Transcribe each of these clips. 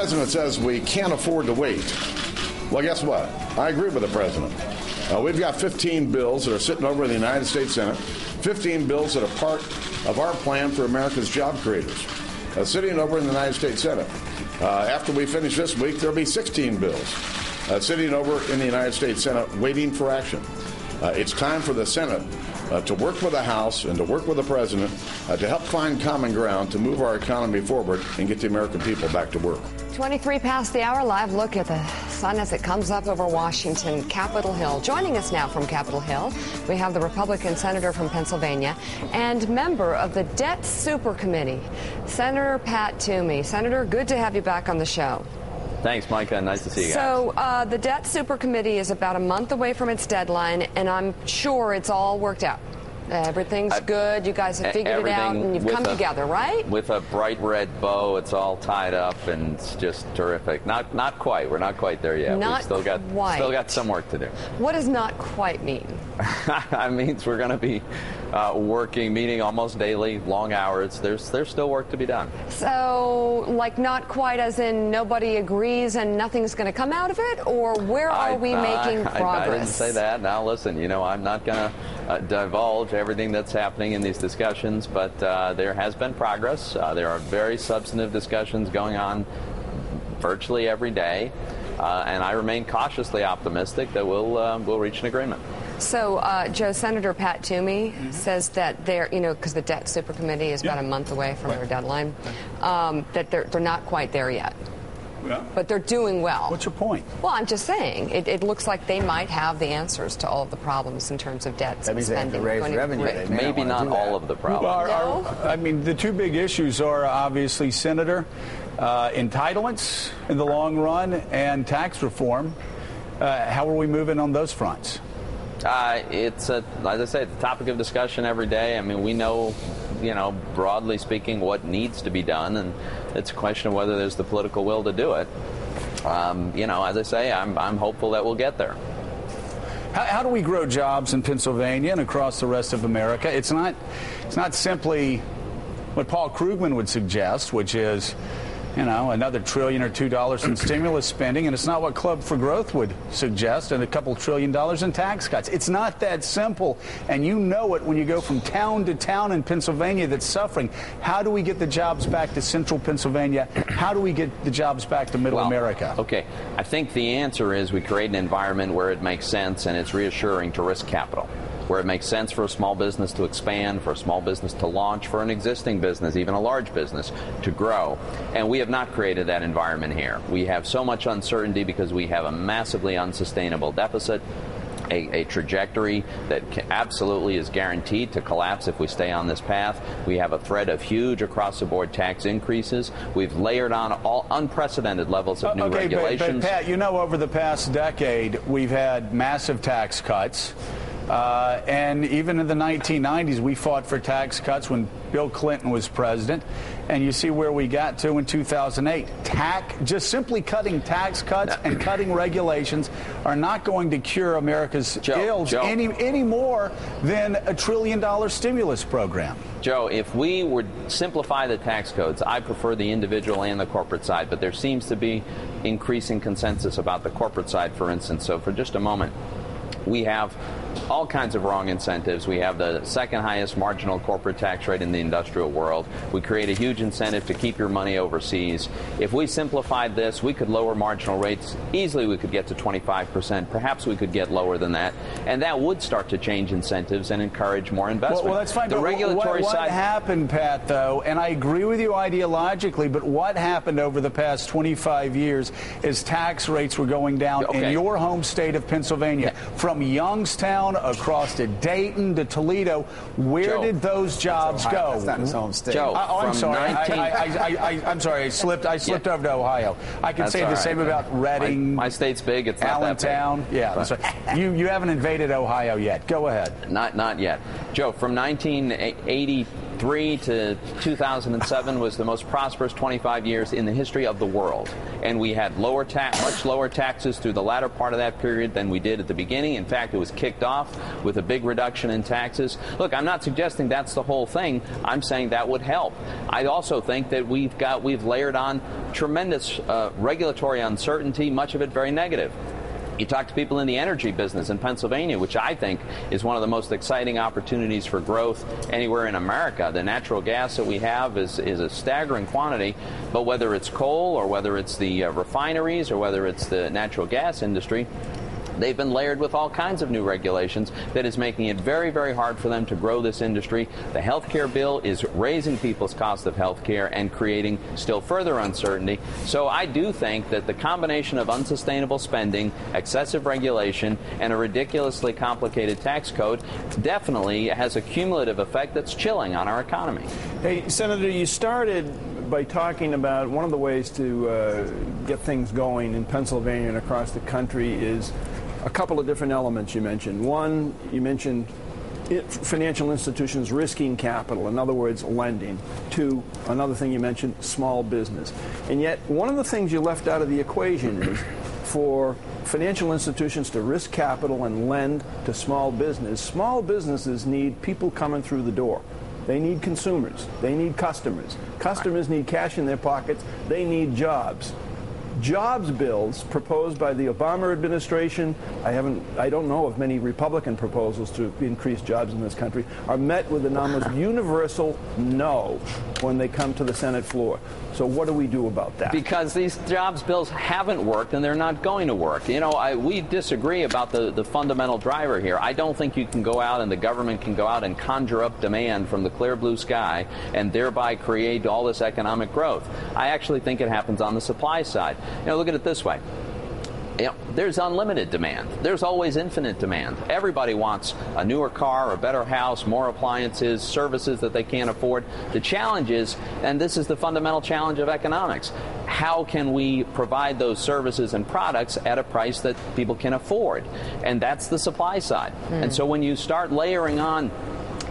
president says we can't afford to wait. Well, guess what? I agree with the president. We've got 15 bills that are sitting over in the United States Senate, 15 bills that are part of our plan for America's job creators, sitting over in the United States Senate. After we finish this week, there'll be 16 bills sitting over in the United States Senate waiting for action. It's time for the Senate to work with the House and to work with the President to help find common ground to move our economy forward and get the American people back to work. 23 past the hour. Live look at the sun as it comes up over Washington, Capitol Hill. Joining us now from Capitol Hill, we have the Republican senator from Pennsylvania and member of the Debt Super Committee, Senator Pat Toomey. Senator, good to have you back on the show. Thanks, Micah. Nice to see you guys. So the Debt Super Committee is about a month away from its deadline, and I'm sure it's all worked out. Everything's good. You guys have figured it out, and you've come together, right? With a bright red bow, it's all tied up, and it's just terrific. Not quite. We're not quite there yet. Not We've still got some work to do. What does not quite mean? That means we're going to be meeting almost daily, long hours. There's still work to be done. So, like, not quite as in nobody agrees and nothing's going to come out of it, or where are we making progress? I didn't say that. Now, listen, I'm not going to divulge everything that's happening in these discussions, but there has been progress. There are very substantive discussions going on virtually every day, and I remain cautiously optimistic that we'll reach an agreement. So, Joe, Senator Pat Toomey says that because the Debt Super Committee is about a month away from their deadline, that they're not quite there yet. Yeah. But they're doing well. What's your point? Well, I'm just saying, it looks like they might have the answers to all of the problems in terms of debt spending. They have to raise revenue. Maybe not all of the problems. The two big issues are obviously, Senator, entitlements in the long run and tax reform. How are we moving on those fronts? It's, as I say, it's a topic of discussion every day. I mean, we know, broadly speaking, what needs to be done, and it's a question of whether there's the political will to do it. As I say, I'm hopeful that we'll get there. How do we grow jobs in Pennsylvania and across the rest of America? It's not simply what Paul Krugman would suggest, which is, another $1 trillion or $2 trillion in stimulus spending, and it's not what Club for Growth would suggest, and a couple $1 trillion in tax cuts. It's not that simple, and you know it when you go from town to town in Pennsylvania that's suffering. How do we get the jobs back to central Pennsylvania? How do we get the jobs back to middle America? Okay, I think the answer is we create an environment where it makes sense and it's reassuring to risk capital, where it makes sense for a small business to expand, for a small business to launch, for an existing business, even a large business, to grow. And we have not created that environment here. We have so much uncertainty because we have a massively unsustainable deficit, a trajectory that absolutely is guaranteed to collapse if we stay on this path. We have a threat of huge across-the-board tax increases. We've layered on all unprecedented levels of new regulations. But Pat, over the past decade, we've had massive tax cuts. And even in the 1990s, we fought for tax cuts when Bill Clinton was president. And you see where we got to in 2008. Just simply cutting tax cuts and cutting regulations are not going to cure America's ills any more than a $1 trillion stimulus program. Joe, if we would simplify the tax codes, I prefer the individual and the corporate side, but there seems to be increasing consensus about the corporate side, for instance. So for just a moment, we have all kinds of wrong incentives. We have the second highest marginal corporate tax rate in the industrial world. We create a huge incentive to keep your money overseas. If we simplified this, we could lower marginal rates. Easily we could get to 25%. Perhaps we could get lower than that. And that would start to change incentives and encourage more investment. Well, that's fine. The regulatory side. What happened, Pat, though, and I agree with you ideologically, but what happened over the past 25 years is tax rates were going down in your home state of Pennsylvania. From Youngstown across to Dayton to Toledo, where did those jobs go? That's not his home state. Joe, I'm sorry. I'm sorry. I slipped over to Ohio. I could say the same about Reading. My state's big. It's not Allentown. that big. Yeah, that's right. You haven't invaded Ohio yet. Go ahead. Not yet. Joe, from 1980 2003 to 2007 was the most prosperous 25 years in the history of the world. And we had much lower taxes through the latter part of that period than we did at the beginning. In fact, it was kicked off with a big reduction in taxes. Look, I'm not suggesting that's the whole thing. I'm saying that would help. I also think that we've layered on tremendous regulatory uncertainty, much of it very negative. You talk to people in the energy business in Pennsylvania, which I think is one of the most exciting opportunities for growth anywhere in America. The natural gas that we have is a staggering quantity, but whether it's coal or whether it's the refineries or whether it's the natural gas industry, they've been layered with all kinds of new regulations that is making it very, very hard for them to grow this industry. The health care bill is raising people's cost of health care and creating still further uncertainty. So I do think that the combination of unsustainable spending, excessive regulation, and a ridiculously complicated tax code definitely has a cumulative effect that's chilling on our economy. Hey, Senator, you started by talking about one of the ways to get things going in Pennsylvania and across the country is a couple of different elements you mentioned. One, you mentioned financial institutions risking capital, in other words, lending. Two, another thing you mentioned, small business. And yet, one of the things you left out of the equation is for financial institutions to risk capital and lend to small businesses need people coming through the door. They need consumers. They need customers. Customers need cash in their pockets. They need jobs. Jobs bills proposed by the Obama administration, I don't know of many Republican proposals to increase jobs in this country, are met with an almost universal no when they come to the Senate floor. So what do we do about that? Because these jobs bills haven't worked and they're not going to work. You know, we disagree about the fundamental driver here. I don't think you can go out and the government can go out and conjure up demand from the clear blue sky and thereby create all this economic growth. I actually think it happens on the supply side. You know, look at it this way. You know, there's unlimited demand. There's always infinite demand. Everybody wants a newer car, a better house, more appliances, services that they can't afford. The challenge is, and this is the fundamental challenge of economics, how can we provide those services and products at a price that people can afford? And that's the supply side. And so when you start layering on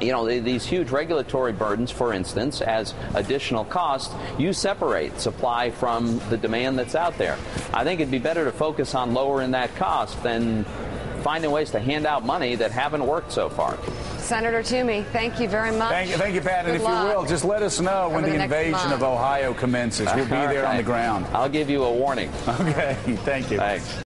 these huge regulatory burdens, for instance, as additional costs, you separate supply from the demand that's out there. I think it'd be better to focus on lowering that cost than finding ways to hand out money that haven't worked so far. Senator Toomey, thank you very much. Thank you, Pat. And if you will, just let us know when the invasion of Ohio commences. We'll be there on the ground. I'll give you a warning. Okay. Thank you. Thanks.